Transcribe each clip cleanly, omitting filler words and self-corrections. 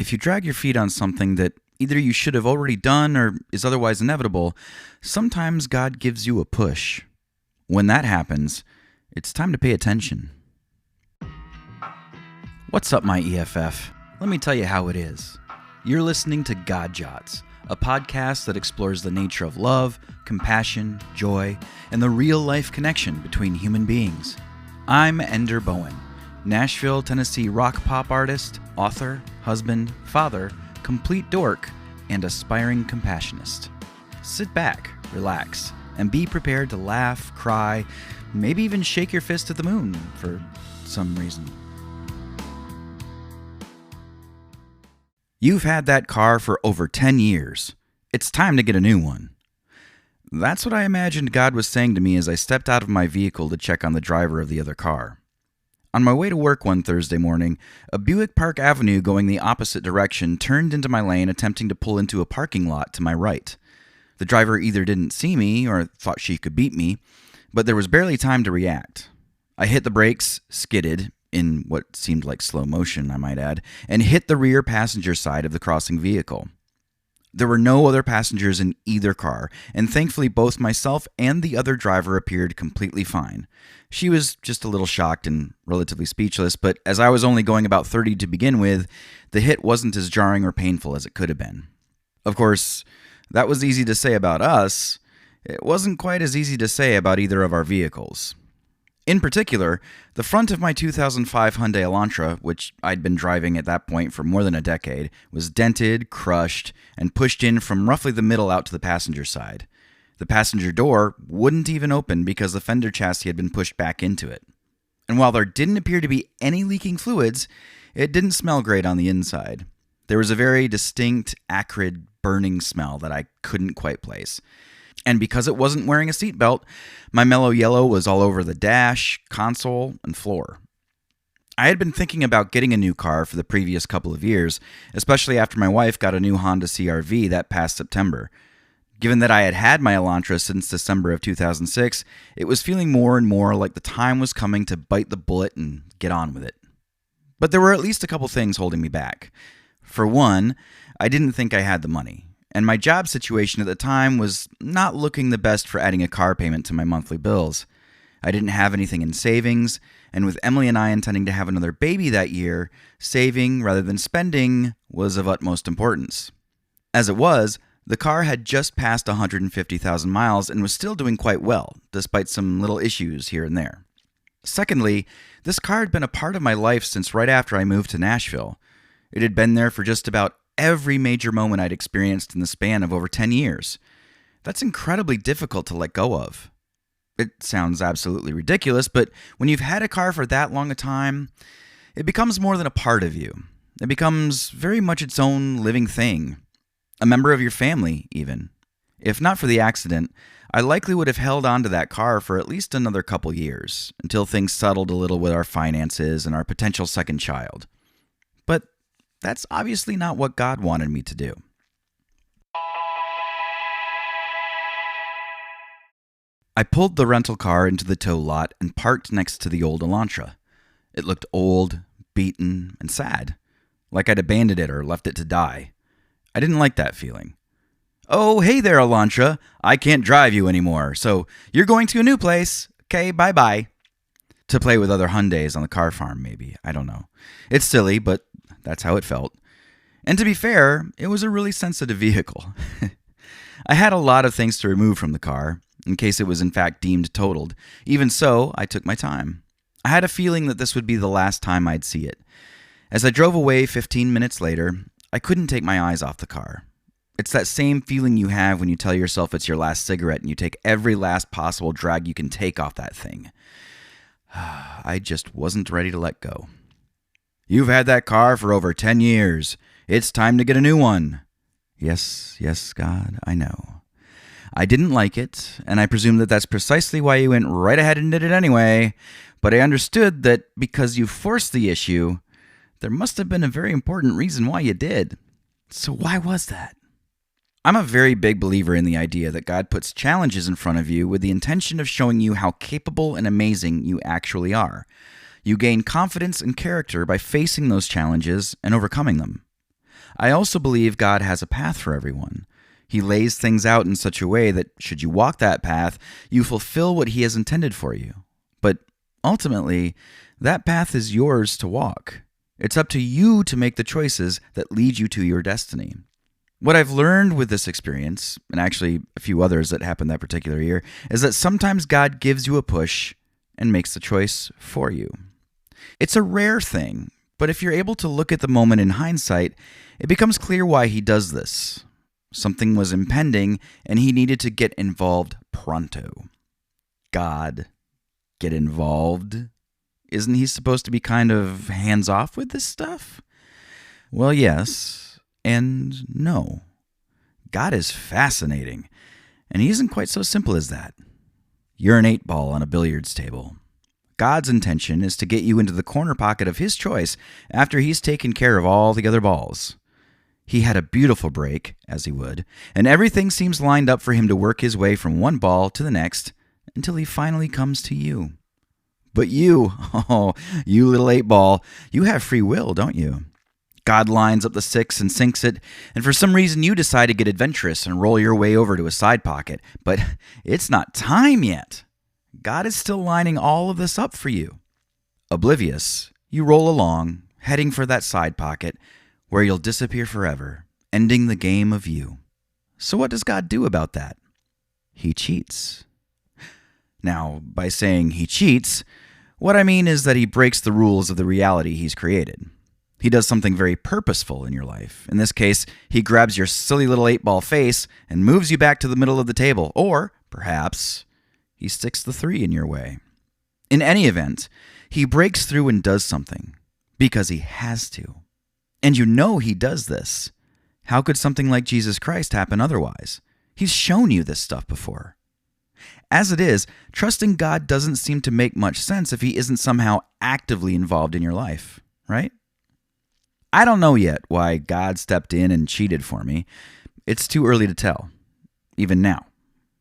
if you drag your feet on something that either you should have already done or is otherwise inevitable, sometimes God gives you a push. When that happens, it's time to pay attention. What's up, my EFF? Let me tell you how it is. You're listening to God Jots, a podcast that explores the nature of love, compassion, joy, and the real-life connection between human beings. I'm Ender Bowen, Nashville, Tennessee rock pop artist, author, husband, father, complete dork, and aspiring compassionist. Sit back, relax, and be prepared to laugh, cry, maybe even shake your fist at the moon for some reason. You've had that car for over 10 years. It's time to get a new one. That's what I imagined God was saying to me as I stepped out of my vehicle to check on the driver of the other car. On my way to work one Thursday morning, a Buick Park Avenue going the opposite direction turned into my lane, attempting to pull into a parking lot to my right. The driver either didn't see me or thought she could beat me, but there was barely time to react. I hit the brakes, skidded, in what seemed like slow motion, I might add, and hit the rear passenger side of the crossing vehicle. There were no other passengers in either car, and thankfully both myself and the other driver appeared completely fine. She was just a little shocked and relatively speechless, but as I was only going about 30 to begin with, the hit wasn't as jarring or painful as it could have been. Of course, that was easy to say about us. It wasn't quite as easy to say about either of our vehicles. In particular, the front of my 2005 Hyundai Elantra, which I'd been driving at that point for more than a decade, was dented, crushed, and pushed in from roughly the middle out to the passenger side. The passenger door wouldn't even open because the fender chassis had been pushed back into it. And while there didn't appear to be any leaking fluids, it didn't smell great on the inside. There was a very distinct, acrid, burning smell that I couldn't quite place. And because it wasn't wearing a seatbelt, my mellow yellow was all over the dash, console, and floor. I had been thinking about getting a new car for the previous couple of years, especially after my wife got a new Honda CR-V that past September. Given that I had had my Elantra since December of 2006, it was feeling more and more like the time was coming to bite the bullet and get on with it. But there were at least a couple things holding me back. For one, I didn't think I had the money. And my job situation at the time was not looking the best for adding a car payment to my monthly bills. I didn't have anything in savings, and with Emily and I intending to have another baby that year, saving rather than spending was of utmost importance. As it was, the car had just passed 150,000 miles and was still doing quite well, despite some little issues here and there. Secondly, this car had been a part of my life since right after I moved to Nashville. It had been there for just about every major moment I'd experienced in the span of over 10 years. That's incredibly difficult to let go of. It sounds absolutely ridiculous, but when you've had a car for that long a time, it becomes more than a part of you. It becomes very much its own living thing. A member of your family, even. If not for the accident, I likely would have held on to that car for at least another couple years, until things settled a little with our finances and our potential second child. But that's obviously not what God wanted me to do. I pulled the rental car into the tow lot and parked next to the old Elantra. It looked old, beaten, and sad, like I'd abandoned it or left it to die. I didn't like that feeling. "Oh, hey there, Elantra. I can't drive you anymore, so you're going to a new place. Okay, bye-bye." To play with other Hyundais on the car farm, maybe. I don't know. It's silly, but that's how it felt. And to be fair, it was a really sensitive vehicle. I had a lot of things to remove from the car, in case it was in fact deemed totaled. Even so, I took my time. I had a feeling that this would be the last time I'd see it. As I drove away 15 minutes later, I couldn't take my eyes off the car. It's that same feeling you have when you tell yourself it's your last cigarette and you take every last possible drag you can take off that thing. I just wasn't ready to let go. "You've had that car for over 10 years. It's time to get a new one." Yes, God, I know. I didn't like it, and I presume that that's precisely why you went right ahead and did it anyway, but I understood that because you forced the issue, there must have been a very important reason why you did. So why was that? I'm a very big believer in the idea that God puts challenges in front of you with the intention of showing you how capable and amazing you actually are. You gain confidence and character by facing those challenges and overcoming them. I also believe God has a path for everyone. He lays things out in such a way that, should you walk that path, you fulfill what He has intended for you. But ultimately, that path is yours to walk. It's up to you to make the choices that lead you to your destiny. What I've learned with this experience, and actually a few others that happened that particular year, is that sometimes God gives you a push and makes the choice for you. It's a rare thing, but if you're able to look at the moment in hindsight, it becomes clear why He does this. Something was impending, and He needed to get involved pronto. God, get involved? Isn't He supposed to be kind of hands-off with this stuff? Well, yes and no. God is fascinating, and He isn't quite so simple as that. You're an 8-ball on a billiards table. God's intention is to get you into the corner pocket of His choice after He's taken care of all the other balls. He had a beautiful break, as He would, and everything seems lined up for Him to work His way from one ball to the next until He finally comes to you. But you, you little 8-ball, you have free will, don't you? God lines up the 6 and sinks it, and for some reason you decide to get adventurous and roll your way over to a side pocket, but it's not time yet. God is still lining all of this up for you. Oblivious, you roll along, heading for that side pocket, where you'll disappear forever, ending the game of you. So what does God do about that? He cheats. Now, by saying He cheats, what I mean is that He breaks the rules of the reality He's created. He does something very purposeful in your life. In this case, He grabs your silly little 8-ball face and moves you back to the middle of the table. Or, perhaps, He sticks the 3 in your way. In any event, He breaks through and does something, because He has to. And you know He does this. How could something like Jesus Christ happen otherwise? He's shown you this stuff before. As it is, trusting God doesn't seem to make much sense if He isn't somehow actively involved in your life, right? I don't know yet why God stepped in and cheated for me. It's too early to tell, even now.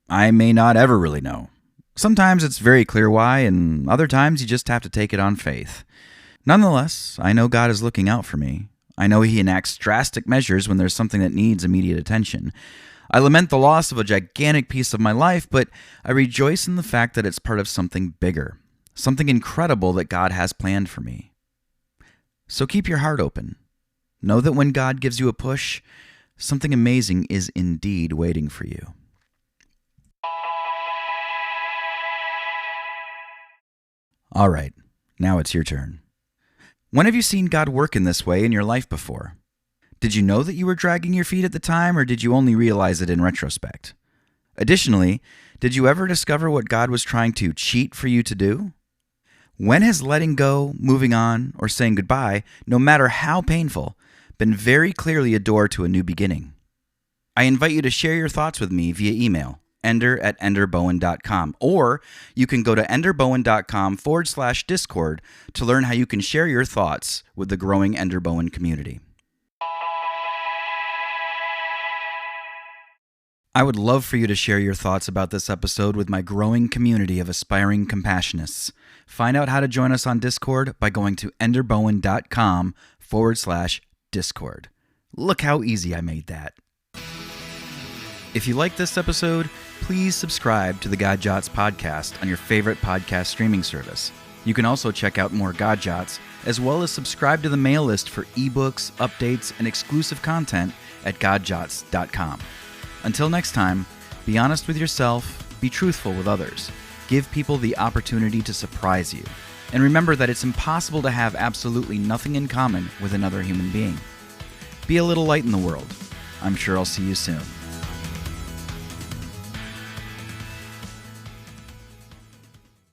I may not ever really know. Sometimes it's very clear why, and other times you just have to take it on faith. Nonetheless, I know God is looking out for me. I know He enacts drastic measures when there's something that needs immediate attention. I lament the loss of a gigantic piece of my life, but I rejoice in the fact that it's part of something bigger, something incredible that God has planned for me. So keep your heart open. Know that when God gives you a push, something amazing is indeed waiting for you. All right, now it's your turn. When have you seen God work in this way in your life before? Did you know that you were dragging your feet at the time, or did you only realize it in retrospect? Additionally, did you ever discover what God was trying to cheat for you to do? When has letting go, moving on, or saying goodbye, no matter how painful, been very clearly a door to a new beginning? I invite you to share your thoughts with me via email, ender@enderbowen.com, or you can go to enderbowen.com/Discord to learn how you can share your thoughts with the growing Ender Bowen community. I would love for you to share your thoughts about this episode with my growing community of aspiring compassionists. Find out how to join us on Discord by going to enderbowen.com/Discord. Look how easy I made that. If you like this episode, please subscribe to the God Jots podcast on your favorite podcast streaming service. You can also check out more God Jots, as well as subscribe to the mail list for ebooks, updates, and exclusive content at godjots.com. Until next time, be honest with yourself, be truthful with others, give people the opportunity to surprise you, and remember that it's impossible to have absolutely nothing in common with another human being. Be a little light in the world. I'm sure I'll see you soon.